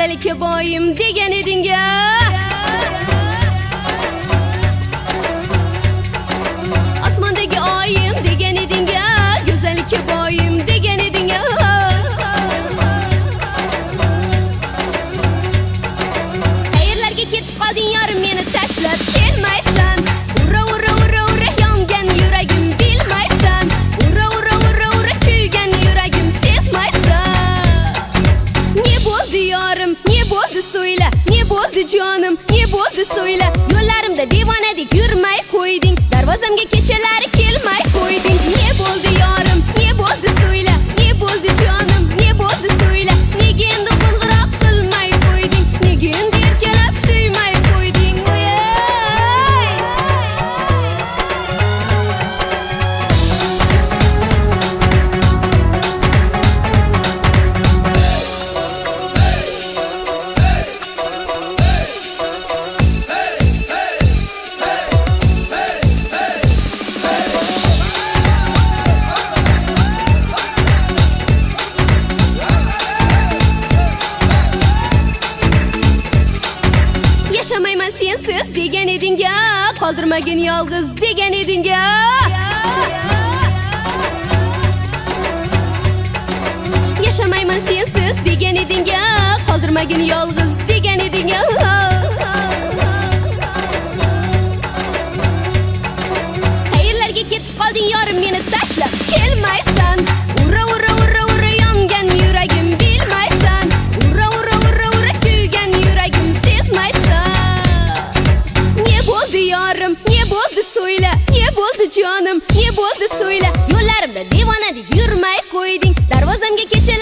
güzellikka boyim degan eding-a. Osmondagi oyim degan eding-a, güzellikka boyim degan eding-a. Qayerlarga ketib qolding yorim, meni tashlab kelmaysan. Ura ura ura ura yongan yuragim bilmaysan. Ura ura ura ura kuygan yuragim sezmaysan. Ne bo'ldi yorim, ne bo'ldi so'yla, ne bo'ldi jonim, ne bo'ldi so'yla. Yo'llarimda devonadek yurmay qo'yding, darvozamga kechalari kelmay qo'yding. Ne bo'ldi yorim, ne bo'ldi so'yla, ne bo'ldi jonim, ne bo'ldi so'yla. Nega endi qo'ng'iroq qilmay qo'yding, nega endi erkalab suymay qo'yding? Yaşamayman sensiz degan eding-a, qoldirmagin yolg'iz degan eding-a. Yaşamayman sensiz degan eding-a, qoldirmagin yolg'iz degan eding-a. Qayerlarga ketib qolding yorim, meni tashlab kelmaysan. Ura ura ura ura yongan yuragim bilmaysan. Ura ura ura ura kuygan yuragim sezmaysan. Ne bo'ldi yorim, ne bo'ldi so'yla, ne bo'ldi jonim, ne bo'ldi so'yla. Yo'llarimda devonadek yurmay qo'yding, darvozamga kecha